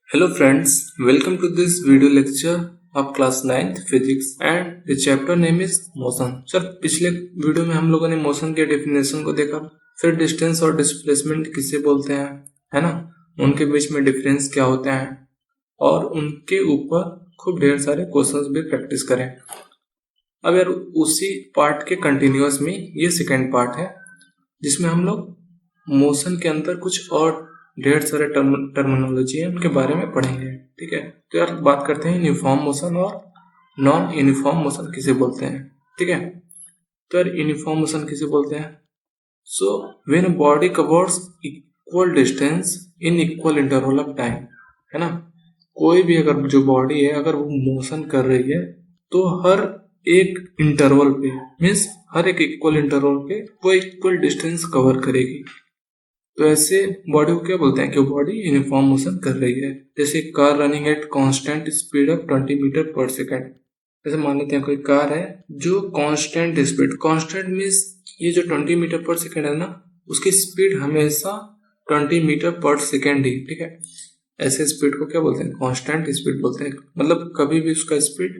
Hello friends, welcome to this video lecture of class 9th physics and the chapter name is motion। Sir पिछले video में हम लोगों ने motion के definition को देखा, फिर डिस्टेंस और डिस्प्लेसमेंट किसे बोलते हैं, है ना, उनके बीच में डिफरेंस क्या होते हैं और उनके ऊपर खूब ढेर सारे क्वेश्चंस भी प्रैक्टिस करें। अब यार उसी पार्ट के कंटिन्यूअस में ये सेकेंड पार्ट है जिसमें हम लोग मोशन के अंदर कुछ और ढेर सारे टर्मिनोलॉजी है उनके बारे में पढ़ेंगे। ठीक है, तो यार बात करते हैं यूनिफॉर्म मोशन और नॉन यूनिफॉर्म मोशन किसे बोलते हैं। ठीक है, तो यार यूनिफॉर्म मोशन किसे बोलते हैं। So when a body covers equal distance in equal interval of time, है ना, कोई भी अगर जो बॉडी है अगर वो मोशन कर रही है तो हर एक इंटरवल पे मीन्स हर एक इक्वल इंटरवल पे वो इक्वल डिस्टेंस कवर करेगी। तो ऐसे बॉडी को क्या बोलते हैं कि वो बॉडी यूनिफॉर्म मोशन कर रही है। जैसे car running at constant speed of 20 meter पर सेकेंड। जैसे मान लेते हैं कोई कार है जो कांस्टेंट स्पीड, कांस्टेंट मीन्स ये जो 20 मीटर पर सेकेंड है ना, उसकी स्पीड हमेशा 20 मीटर पर सेकेंड ही। ठीक है, ऐसे स्पीड को क्या बोलते हैं, कांस्टेंट स्पीड बोलते हैं। मतलब कभी भी उसका स्पीड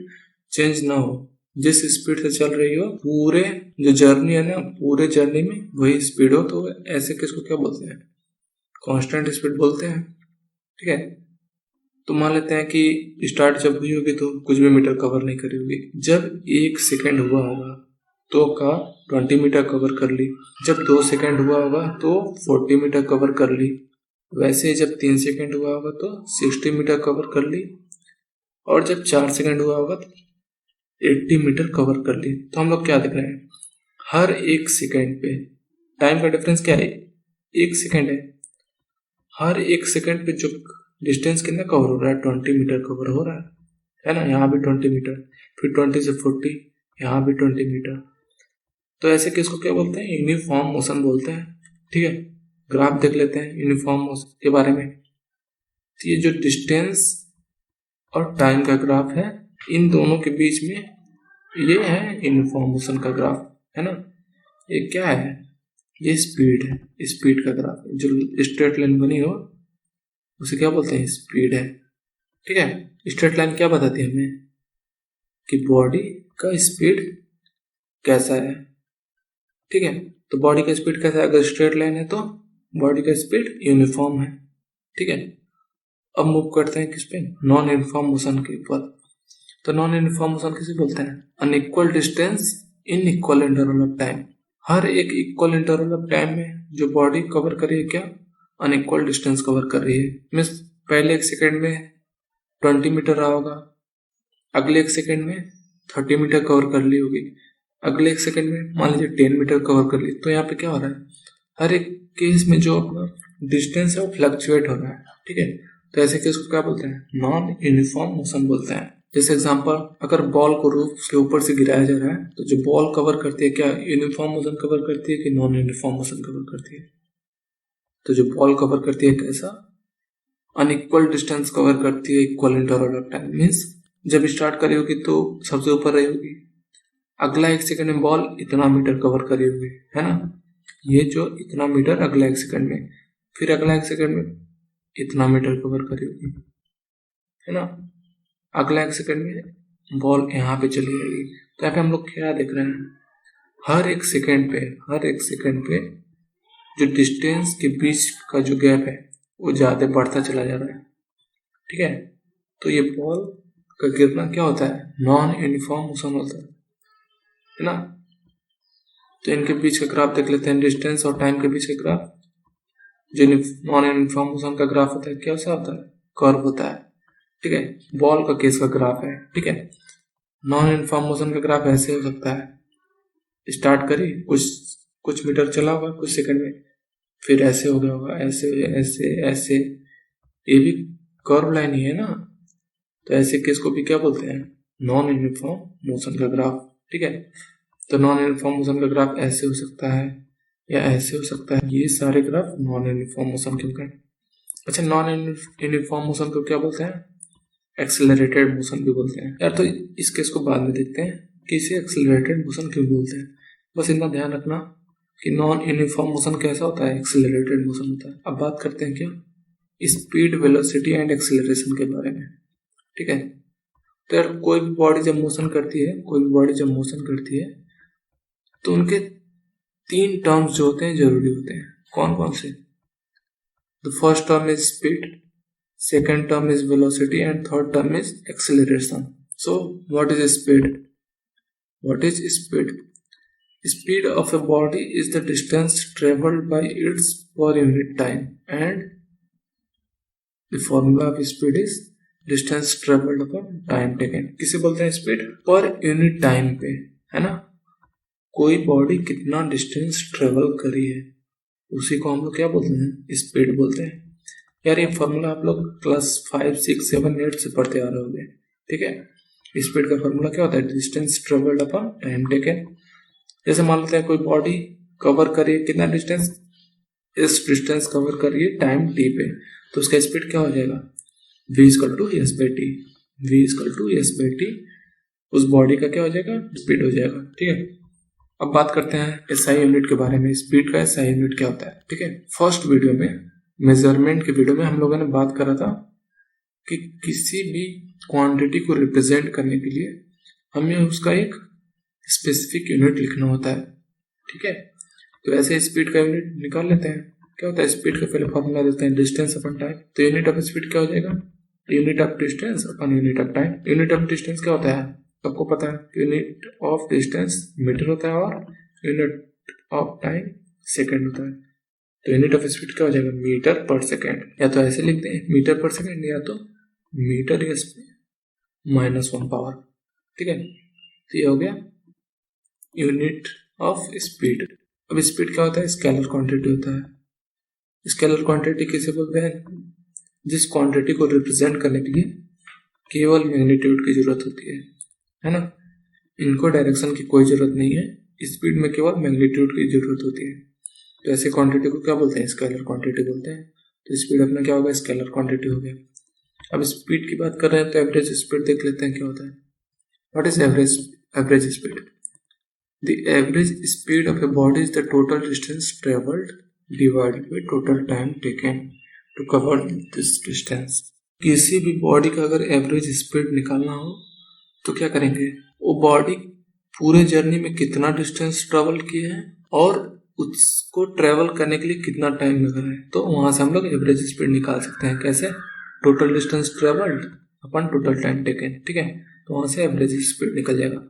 चेंज ना हो, जिस स्पीड से चल रही हो पूरे जो जर्नी है ना, पूरे जर्नी में वही स्पीड हो, तो ऐसे किसको क्या बोलते हैं, कांस्टेंट स्पीड बोलते हैं। ठीक है, तो मान लेते हैं कि स्टार्ट जब हुई होगी तो कुछ भी मीटर कवर नहीं करी होगी। जब 1 सेकेंड हुआ होगा तो का 20 मीटर कवर कर ली, जब 2 सेकेंड हुआ होगा तो 40 मीटर कवर कर ली, वैसे जब 3 सेकेंड हुआ होगा तो 60 मीटर कवर कर ली, और जब 4 सेकेंड हुआ होगा तो 80 मीटर कवर कर ली। तो हम लोग क्या देख रहे हैं, हर एक सेकेंड पे टाइम का डिफरेंस क्या है, 1 सेकेंड है। हर एक सेकेंड पे जो डिस्टेंस कितना कवर हो रहा है, 20 मीटर कवर हो रहा है ना। यहाँ भी 20 मीटर, फिर 20 से 40, यहाँ भी 20 मीटर। तो ऐसे किसको क्या बोलते हैं, यूनिफॉर्म मोशन बोलते हैं। ठीक है, ग्राफ देख लेते हैं यूनिफॉर्म मोशन के बारे में। तो ये जो डिस्टेंस और टाइम का ग्राफ है, इन दोनों के बीच में ये है यूनिफॉर्म मोशन का ग्राफ, है ना। ये क्या है, ये स्पीड है, स्पीड का ग्राफ है। जो स्ट्रेट लाइन बनी हो उसे क्या बोलते हैं, स्पीड है। ठीक है, स्ट्रेट लाइन क्या बताती है हमें कि बॉडी का स्पीड कैसा है। ठीक है, तो बॉडी का स्पीड कैसा है, अगर स्ट्रेट लाइन है तो बॉडी का स्पीड यूनिफॉर्म है। ठीक है, अब मूव करते हैं किस पे, नॉन यूनिफॉर्म मोशन के ऊपर। तो नॉन यूनिफॉर्म मोशन किसे बोलते हैं, unequal distance in equal interval of time. हर एक इक्वल इंटरवल ऑफ टाइम में जो बॉडी कवर कर रही है क्या, अनइक्वल डिस्टेंस कवर कर रही है। मीन्स पहले 1 सेकेंड में 20 मीटर रहा होगा, अगले 1 सेकेंड में 30 मीटर कवर कर ली होगी, अगले 1 सेकेंड में मान लीजिए 10 मीटर कवर कर ली। तो यहाँ पे क्या हो रहा है, हर एक केस में जो अपना डिस्टेंस है वो फ्लक्चुएट हो रहा है। ठीक है, तो ऐसे केस को क्या बोलते हैं, नॉन यूनिफॉर्म मोशन बोलते हैं। जैसे एग्जांपल, अगर बॉल को रूफ के ऊपर से गिराया जा रहा है तो जो बॉल कवर करती है क्या यूनिफॉर्म मोशन कवर करती है कि नॉन यूनिफॉर्म मोशन कवर करती है। तो जो बॉल कवर करती है कैसा, अनइक्वल डिस्टेंस कवर करती है equal interval of time. Means जब स्टार्ट करी होगी तो सबसे ऊपर रही होगी, अगला 1 सेकेंड में बॉल इतना मीटर कवर करी होगी, है ना, ये जो इतना मीटर अगला 1 सेकेंड में, फिर अगला 1 सेकेंड में इतना मीटर कवर करी होगी, है ना, अगला 1 सेकेंड में बॉल यहाँ पे चली जाएगी। तो यहाँ पे हम लोग क्या देख रहे हैं, हर एक सेकेंड पे जो डिस्टेंस के बीच का जो गैप है वो ज्यादा बढ़ता चला जा रहा है। ठीक है, तो ये बॉल का गिरना क्या होता है, नॉन यूनिफॉर्म मोशन होता है ना। तो इनके बीच का ग्राफ देख लेते हैं, डिस्टेंस और टाइम के बीच का ग्राफ। जो नॉन यूनिफॉर्म मोशन का ग्राफ होता है कैसा होता है, कर्व होता है। ठीक है, बॉल का केस का ग्राफ है। ठीक है, नॉन यूनिफॉर्म मोशन का ग्राफ ऐसे हो सकता है, स्टार्ट करी कुछ मीटर चला होगा कुछ सेकंड में, फिर ऐसे हो गया होगा, ऐसे ऐसे ऐसे, ये भी कर्व लाइन ही है ना। तो ऐसे केस को भी क्या बोलते हैं, नॉन यूनिफॉर्म मोशन का ग्राफ। ठीक है, तो नॉन यूनिफॉर्म मोशन का ग्राफ ऐसे हो सकता है या ऐसे हो सकता है, ये सारे ग्राफ नॉन यूनिफॉर्म मोशन के होंगे। अच्छा, नॉन यूनिफॉर्म मोशन को क्या बोलते हैं, एक्सेलरेटेड मोशन भी बोलते हैं। यार तो इस केस को बाद में देखते हैं कि इसे एक्सेलरेटेड मोशन क्यों बोलते हैं। बस इतना ध्यान रखना कि नॉन यूनिफॉर्म मोशन कैसा होता है, एक्सेलरेटेड मोशन होता है। अब बात करते हैं क्या स्पीड, वेलोसिटी एंड एक्सेलरेशन के बारे में। ठीक है, तो यार कोई भी बॉडी जब मोशन करती है तो उनके 3 टर्म्स जो होते हैं जरूरी होते हैं। कौन कौन से? The first term is speed, second term is velocity and third term is acceleration. So what is speed? Speed of a body is the distance traveled by its per unit time, and the formula of speed is distance traveled upon time taken. किसे बोलते हैं speed? Per unit time पे, है ना। कोई body कितना distance travel करी है उसी को हम लोग क्या बोलते हैं? स्पीड बोलते हैं। यार ये फॉर्मूला आप लोग क्लास 5, 6, 7, 8 से पढ़ते आ रहे होंगे। ठीक है, स्पीड का फॉर्मूला क्या होता है? Distance travelled upon time taken. जैसे मान लेते हैं कोई बॉडी कवर करिए कितना डिस्टेंस, इस डिस्टेंस कवर करिए टाइम टी पे, तो उसका स्पीड क्या हो जाएगा? v equal to S by T. उस बॉडी का क्या हो जाएगा? स्पीड हो जाएगा। ठीक है, अब बात करते हैं SI यूनिट के बारे में। स्पीड का SI यूनिट क्या होता है? ठीक है, फर्स्ट वीडियो में, मेजरमेंट के वीडियो में हम लोगों ने बात करा था कि किसी भी क्वांटिटी को रिप्रेजेंट करने के लिए हमें उसका एक स्पेसिफिक यूनिट लिखना होता है। ठीक है, तो ऐसे स्पीड का यूनिट निकाल लेते हैं। क्या होता है स्पीड का? पहले फॉर्मूला देते हैं डिस्टेंस अपन टाइम। तो यूनिट ऑफ स्पीड क्या हो जाएगा? Unit of distance upon unit of time. Unit of distance क्या होता है? सबको पता है, यूनिट ऑफ डिस्टेंस मीटर होता है और यूनिट ऑफ टाइम सेकेंड होता है। तो यूनिट ऑफ स्पीड क्या हो जाएगा? मीटर पर सेकेंड। या तो ऐसे लिखते हैं मीटर पर सेकेंड, या तो मीटर -1 पावर। ठीक है, तो ये हो गया यूनिट ऑफ स्पीड। अब स्पीड क्या होता है? स्केलर क्वांटिटी होता है। स्केलर क्वांटिटी किसे बोलते हैं? जिस क्वांटिटी को रिप्रेजेंट करने के लिए केवल मैग्नीट्यूड की जरूरत होती है ना। इनको डायरेक्शन की कोई जरूरत नहीं है, स्पीड में केवल मैग्नीट्यूड की जरूरत होती है। तो ऐसे क्वांटिटी को क्या बोलते हैं? स्केलर क्वांटिटी बोलते हैं। तो स्पीड अपना क्या होगा? स्केलर क्वांटिटी हो गया। अब स्पीड की बात कर रहे हैं तो एवरेज स्पीड देख लेते हैं क्या होता है। What is average speed? The average speed of a body is the total distance traveled divided by total time taken to cover this distance. किसी भी बॉडी का अगर एवरेज स्पीड निकालना हो तो क्या करेंगे? वो बॉडी पूरे जर्नी में कितना डिस्टेंस ट्रेवल किया है और उसको ट्रेवल करने के लिए कितना टाइम लग रहा है, तो वहां से हम लोग एवरेज स्पीड निकाल सकते हैं। कैसे? टोटल डिस्टेंस ट्रेवल्ड अपन टोटल टाइम टेकन। ठीक है, तो वहां से एवरेज स्पीड निकल जाएगा।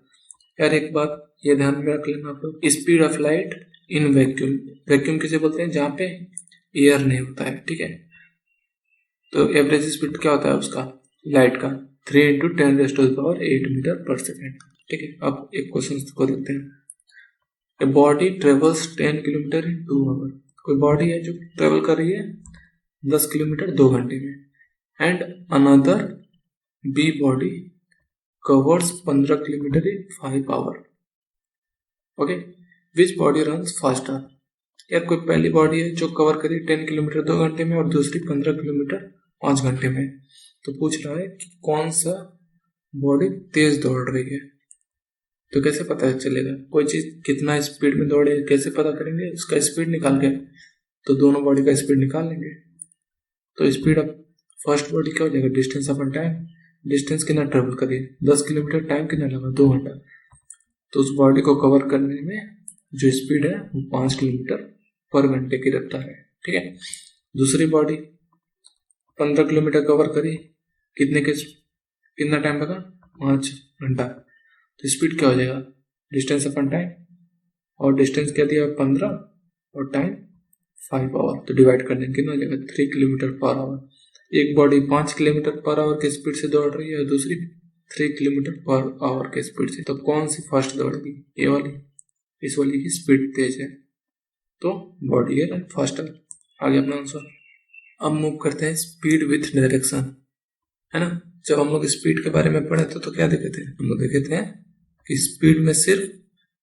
यार एक बात ये ध्यान में रख लेना आप लोग, speed of light in vacuum. Vacuum किसे बोलते हैं? जहाँ पे एयर नहीं होता है। ठीक है, तो एवरेज स्पीड क्या होता है उसका? लाइट का 3 × 10⁸ मीटर पर सेकेंड। ठीक है, अब एक क्वेश्चन को देखते हैं। A body travels 10 kilometer in 2 hour. कोई बॉडी है जो ट्रेवल कर रही है 10 किलोमीटर 2 घंटे में, and another B body covers 15 kilometer in 5 hour. Okay, which body runs faster? यार कोई पहली बॉडी है जो कवर करी 10 किलोमीटर 2 घंटे में और दूसरी 15 किलोमीटर 5 घंटे में। तो पूछ रहा है कि कौन सा बॉडी तेज दौड़ रही है। तो कैसे पता चलेगा? कोई चीज कितना स्पीड में दौड़े कैसे पता करेंगे? उसका स्पीड निकाल के, तो दोनों बॉडी का स्पीड निकाल लेंगे। तो स्पीड ऑफ फर्स्ट बॉडी क्या हो जाएगा? डिस्टेंस अपन टाइम। डिस्टेंस कितना ट्रेवल करिए 10 किलोमीटर, टाइम कितना लगा? 2 घंटा। तो उस बॉडी को कवर करने में जो स्पीड है वो 5 किलोमीटर पर घंटे की रफ्तार है। ठीक है, दूसरी बॉडी 15 किलोमीटर कवर करी, कितना टाइम लगा? 5 घंटा। तो स्पीड क्या हो जाएगा? डिस्टेंस अपन टाइम, और डिस्टेंस क्या दिया? 15 और टाइम 5 आवर। तो डिवाइड करने कितना हो जाएगा? 3 किलोमीटर पर आवर। एक बॉडी 5 किलोमीटर पर आवर के स्पीड से दौड़ रही है और दूसरी 3 किलोमीटर पर आवर के स्पीड से। तो कौन सी फास्ट दौड़ेगी? ये वाली। इस वाली की स्पीड तेज है तो बॉडी है फास्टर। आगे अपना आंसर। अब मूव करते हैं स्पीड विथ डायरेक्शन, है ना। जब हम लोग स्पीड के बारे में पढ़े तो क्या देखे थे? हम लोग देखे थे कि स्पीड में सिर्फ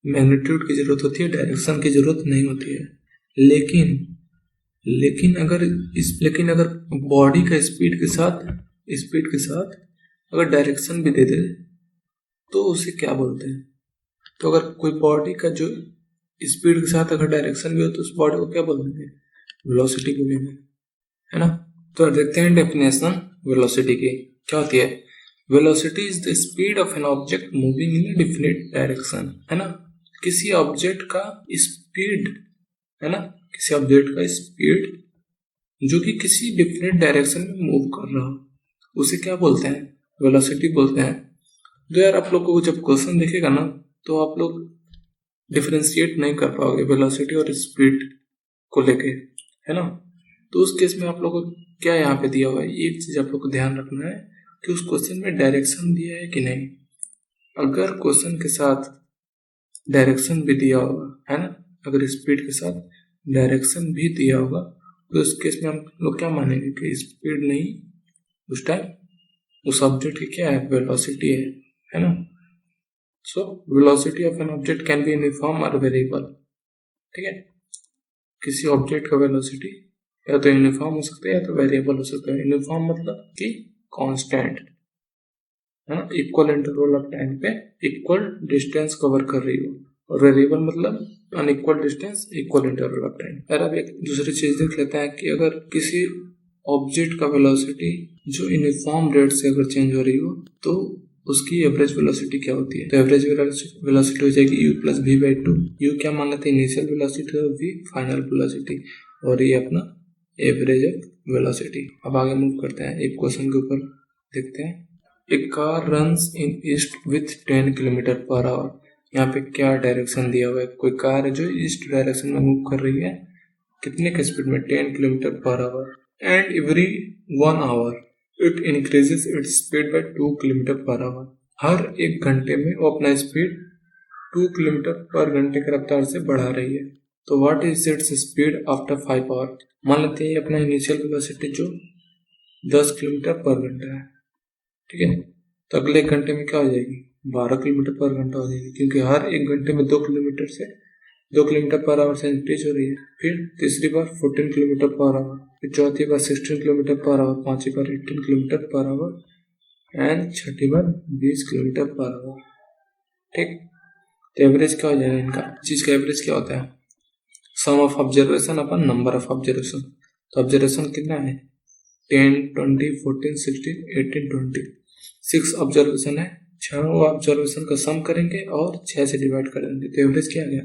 मैग्नीट्यूड की जरूरत होती है, डायरेक्शन की जरूरत नहीं होती है। लेकिन अगर बॉडी का स्पीड के साथ अगर डायरेक्शन भी दे दे तो उसे क्या बोलते हैं? तो अगर कोई बॉडी का जो स्पीड के साथ अगर डायरेक्शन भी हो तो उस बॉडी को क्या बोलेंगे? वेलोसिटी बोलेंगे, है ना। तो देखते हैं डेफिनेशन वेलोसिटी की क्या होती है। Velocity is the speed of an object moving in A definite direction, है ना। किसी ऑब्जेक्ट का स्पीड, है ना, किसी ऑब्जेक्ट का स्पीड जो कि किसी डिफरेंट डायरेक्शन में मूव कर रहा हो उसे क्या बोलते हैं, वेलोसिटी बोलते हैं। तो यार आप लोगों को जब क्वेश्चन देखेगा ना तो आप लोग डिफरेंशिएट नहीं कर पाओगे वेलोसिटी और स्पीड को लेके, है ना। तो उस केस में आप लोगों को क्या यहाँ पे दिया हुआ है, एक चीज आप लोग को ध्यान रखना है कि उस क्वेश्चन में डायरेक्शन दिया है कि नहीं। अगर क्वेश्चन के साथ डायरेक्शन भी दिया होगा, है ना, अगर स्पीड के साथ डायरेक्शन भी दिया होगा तो इस केस में हम लोग क्या मानेंगे कि स्पीड नहीं, उस टाइम उस ऑब्जेक्ट की क्या है, वेलोसिटी है ना। So velocity of an object can be uniform और वेरिएबल, ठीक है। किसी ऑब्जेक्ट का वेलोसिटी या तो यूनिफॉर्म हो सकता है या तो वेरिएबल हो सकता है। यूनिफॉर्म मतलब कि कांस्टेंट, है ना, इक्वल इंटरवल ऑफ टाइम पे इक्वल डिस्टेंस कवर कर रही हो, और वेरिएबल मतलब unequal distance equal interval of time. यार अब एक दूसरी चीज देख लेते हैं कि अगर किसी ऑब्जेक्ट का वेलोसिटी जो यूनिफॉर्म रेट से अगर चेंज हो रही हो तो उसकी एवरेज वेलोसिटी क्या होती है। तो एवरेज वेलोसिटी हो जाएगी u plus v by two. U क्या मान लेते हैं, इनिशियल वेलोसिटी और वी फाइनल वेलोसिटी, और ये अपना एवरेज ऑफ वेलोसिटी। अब आगे मूव करते हैं, एक क्वेश्चन के ऊपर देखते हैं। A car runs in east with 10 kilometer per hour. यहाँ पे क्या डायरेक्शन दिया हुआ है, कोई कार है जो ईस्ट डायरेक्शन में मूव कर रही है, कितने के स्पीड में, 10 kilometer per hour, and every 1 hour it increases its speed by 2 kilometer per hour. हर एक घंटे में वो अपना स्पीड 2 किलोमीटर पर घंटे की रफ्तार से बढ़ा रही है। तो what is its speed after 5 hour. मान लेते हैं अपना इनिशियल वेलोसिटी जो 10 किलोमीटर पर घंटा है, ठीक है। तो अगले एक घंटे में क्या हो जाएगी, 12 किलोमीटर पर घंटा हो जाएगी, क्योंकि हर एक घंटे में 2 किलोमीटर पर आवर से इंक्रीज हो रही है। फिर तीसरी बार 14 किलोमीटर पर आवर, फिर चौथी बार 16 किलोमीटर पर आवर, पांचवी बार 18 kilometre per hour and Chhathi bar 20 kilometre per our, ठीक। तो एवरेज क्या हो जाएगा इनका, चीज का एवरेज क्या होता है, sum of observation upon number of observation. तो ऑब्जर्वेशन कितना है, 10, 20, 14, 16, 18, 20, 6 ऑब्जर्वेशन है। 6 ऑब्जर्वेशन का सम करेंगे और 6 से डिवाइड कर देंगे, तो एवरेज क्या आ गया,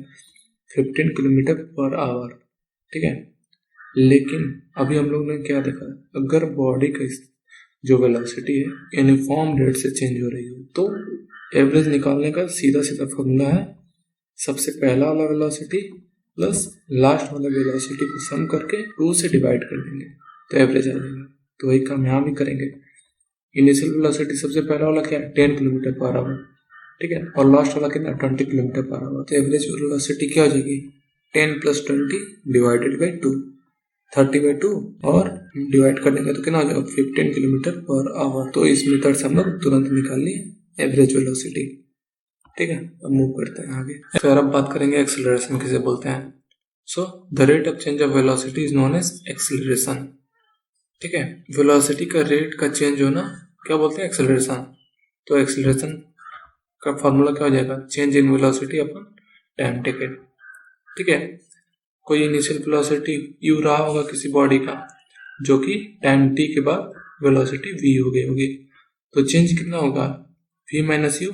15 किलोमीटर पर आवर, ठीक है। लेकिन अभी हम लोग ने क्या देखा, अगर बॉडी का जो वेलोसिटी है यूनिफॉर्म रेट से चेंज हो रही हो तो एवरेज निकालने का सीधा सीधा फॉर्मूला है, सबसे पहला वाला वेलोसिटी प्लस लास्ट वाला वेलोसिटी को सम करके 2 से डिवाइड कर देंगे तो एवरेज आ जाएगा। तो वही काम यहाँ भी करेंगे। इनिशियल वेलोसिटी सबसे पहला वाला क्या है, 10 किलोमीटर पर आवर, ठीक है, और लास्ट वाला कितना, 20 किलोमीटर पर आवर। तो एवरेज वेलोसिटी क्या हो जाएगी, 10 प्लस 20 डिवाइडेड बाई 2, 30/2, और डिवाइड करने का तो कितना हो जाएगा, 15 किलोमीटर पर आवर। तो इस मेथड से हम लोग तुरंत निकाल लिए एवरेज वेलोसिटी, ठीक है। अब मूव करते हैं आगे। फिर अब बात करेंगे एक्सेलरेशन किसे बोलते हैं। So the rate of change of velocity is known as acceleration, ठीक है। वेलोसिटी का रेट का चेंज होना क्या बोलते हैं, एक्सेलरेशन। तो एक्सेलरेशन का फॉर्मूला क्या हो जाएगा, change in velocity upon time taken, ठीक है। कोई इनिशियल वेलोसिटी u रहा होगा किसी बॉडी का, जो कि टाइम t के बाद वेलोसिटी v हो गई होगी, तो चेंज कितना होगा, v माइनस यू।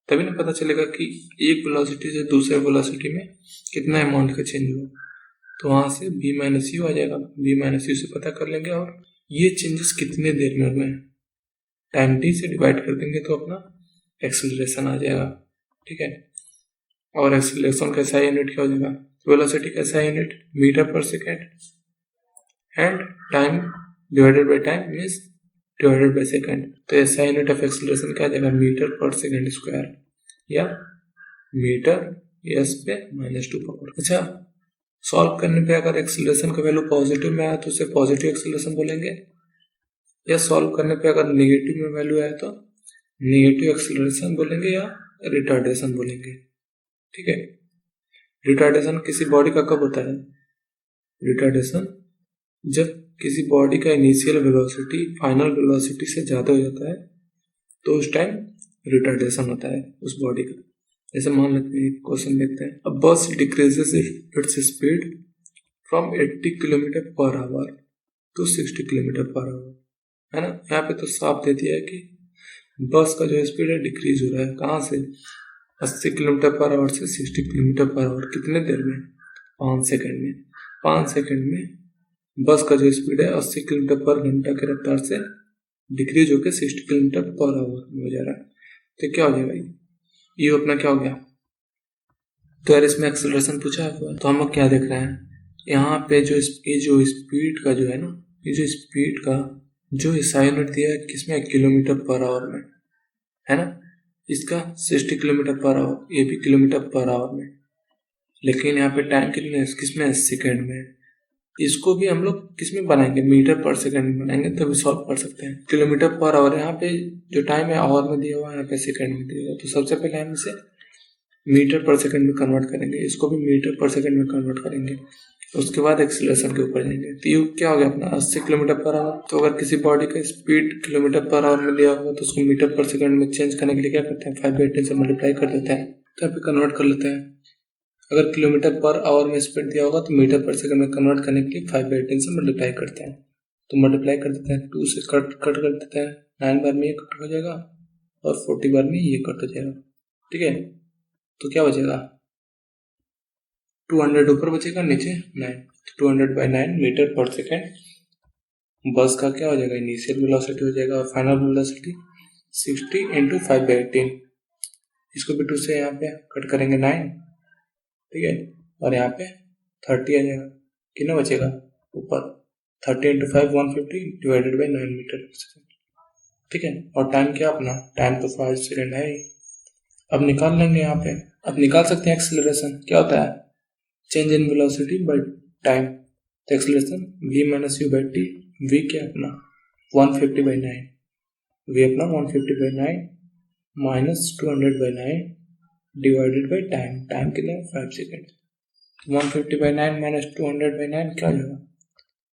तभी ना पता चलेगा कि एक वेलोसिटी से दूसरे वेलोसिटी में कितना अमाउंट का चेंज हुआ। तो वहां से v माइनस यू आ जाएगा, v माइनस यू से पता कर लेंगे, और ये चेंजेस कितने देर में हुए हैं टाइम t से डिवाइड कर देंगे तो अपना एक्सेलरेशन आ जाएगा, ठीक है। और एक्सेलरेशन का SI यूनिट क्या हो जाएगा, वेलोसिटी का SI यूनिट मीटर पर second, and time divided by time means divided by second. तो SI यूनिट ऑफ एक्सेलरेशन क्या आ जाएगा, मीटर पर सेकेंड स्क्वायर, या मीटर s पे -2 पावर। अच्छा, सॉल्व करने पे अगर एक्सेलरेशन का वैल्यू पॉजिटिव में आया तो उसे पॉजिटिव एक्सेलरेशन बोलेंगे, या सॉल्व करने पे अगर नेगेटिव में वैल्यू आया तो नेगेटिव एक्सेलरेशन बोलेंगे या रिटार्डेशन बोलेंगे, ठीक है। रिटार्डेशन किसी बॉडी का कब होता है, रिटार्डेशन जब किसी बॉडी का इनिशियल वेलोसिटी फाइनल वेलोसिटी से ज्यादा हो जाता है तो उस टाइम रिटार्डेशन होता है उस बॉडी का। जैसे मान लेते हैं, क्वेश्चन देखते हैं, uh bus decreases its speed from 80 kilometer per hour to 60 kilometer per hour, है ना। यहाँ पे तो साफ दे दिया है कि बस का जो स्पीड है डिक्रीज हो रहा है, कहाँ से 80 किलोमीटर पर आवर से 60 किलोमीटर पर आवर, कितने देर में 5 सेकंड में। 5 सेकंड में बस का जो स्पीड है 80 किलोमीटर पर घंटा की रफ्तार से डिक्रीज होकर 60 किलोमीटर पर आवर में हो जा रहा है। तो क्या हो जाएगा, ये अपना क्या हो गया। तो यार इसमें एक्सेलरेशन पूछा है, तो हम लोग क्या देख रहे हैं यहाँ पे जो ये जो स्पीड का जो है ना, ये जो स्पीड का जो SI यूनिट दिया है किसमें, किलोमीटर पर आवर में, है ना। इसका 60 किलोमीटर पर आवर, ये भी किलोमीटर पर आवर में, लेकिन यहाँ पे टाइम कितने है, किसमें, सेकंड में। इसको भी हम लोग किसमें बनाएंगे, मीटर पर सेकंड में बनाएंगे, तभी सॉल्व कर सकते हैं। किलोमीटर पर आवर यहाँ पे जो टाइम है आवर में दिया हुआ है, यहाँ पे सेकंड में दिया हुआ है। तो सबसे पहले हम इसे मीटर पर सेकंड में कन्वर्ट करेंगे, इसको भी मीटर पर सेकंड में कन्वर्ट करेंगे, उसके बाद एक्सीलरेशन के ऊपर जाएंगे। तो ये क्या हो गया अपना 80 किलोमीटर पर आवर। तो अगर किसी बॉडी का स्पीड किलोमीटर पर आवर में दिया होगा तो उसको मीटर पर सेकंड में चेंज करने के लिए क्या करते हैं, 5/10 से मल्टीप्लाई कर देते हैं, तो यहाँ पे कन्वर्ट कर लेते हैं। अगर किलोमीटर पर आवर में स्पीड दिया होगा तो मीटर पर सेकंड में कन्वर्ट करने के लिए 5/10 से मल्टीप्लाई करते हैं। तो मल्टीप्लाई कर देते हैं, 2 से कट कर देते हैं, 9 बार में ये कट हो जाएगा और 40 बार में ये कट हो जाएगा, ठीक है। तो क्या बचेगा, 200 ऊपर बचेगा, नीचे 9, 200/9 मीटर पर सेकेंड बस का क्या हो जाएगा, इनिशियल वेलोसिटी हो जाएगा, और फाइनल वेलोसिटी 60 × 5/10। इसको भी 2 से यहाँ पे कट करेंगे 9, ठीक है, और यहाँ पे 30 आ जाएगा, कितना बचेगा ऊपर, 30 × 5 150 /9 मीटर पर सेकेंड, ठीक है। और टाइम क्या अपना, टाइम तो 5 सेकेंड है ही। अब निकाल लेंगे यहाँ पे, अब निकाल सकते हैं एक्सेलरेशन, क्या होता है, change in velocity by time. तो एक्सेलरेशन v - u/t, v क्या अपना 150/9, v अपना 150/9 minus 200/9 divided by time, time कितना है 5 सेकेंड। 150/9 माइनस 200/9 क्या हो जाएगा,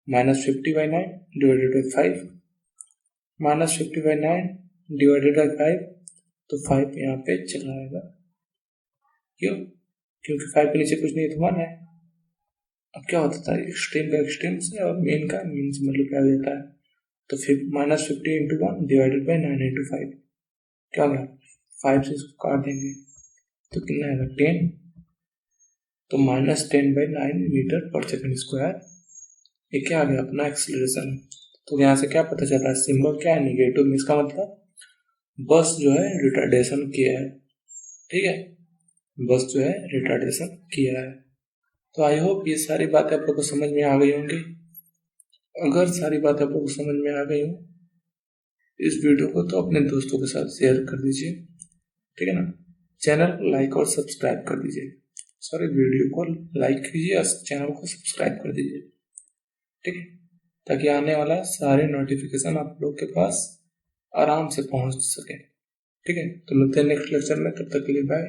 -50/9 डिवाइडेड बाय 5, -50/9 डिवाइडेड बाय 5, तो 5 यहाँ पे चला आएगा, क्यों, क्योंकि 5 के नीचे कुछ नहीं तो 1 है। अब क्या होता था, एक्सट्रीम का एक्सट्रीम से और मेन का मेन से मल्टीप्लाई हो जाता है। तो फिर -50 × 1 डिवाइडेड बाय 9 × 5 क्या हो गया, 5 से इसको काट देंगे तो कितना आएगा 10, तो -10/9 मीटर पर सेकंड स्क्वायर। ये क्या आ गया अपना एक्सेलरेशन। तो यहाँ से क्या पता चल रहा है, सिंबल क्या है, नेगेटिव में, इसका मतलब बस जो है रिटार्डेशन किया है, ठीक है, बस जो है रिटार्डेशन किया है। तो आई होप ये सारी बातें आप लोग को समझ में आ गई होंगी। अगर सारी बातें आप लोग को समझ में आ गई हो, इस वीडियो को तो अपने दोस्तों के साथ शेयर कर दीजिए, ठीक है ना। चैनल को लाइक और सब्सक्राइब कर दीजिए, सॉरी वीडियो को लाइक कीजिए और चैनल को सब्सक्राइब कर दीजिए, ठीक है, ताकि आने वाला सारे नोटिफिकेशन आप लोग के पास आराम से पहुंच सके, ठीक है। तो मिलते हैं नेक्स्ट लेक्चर में, तब तक के लिए बाय।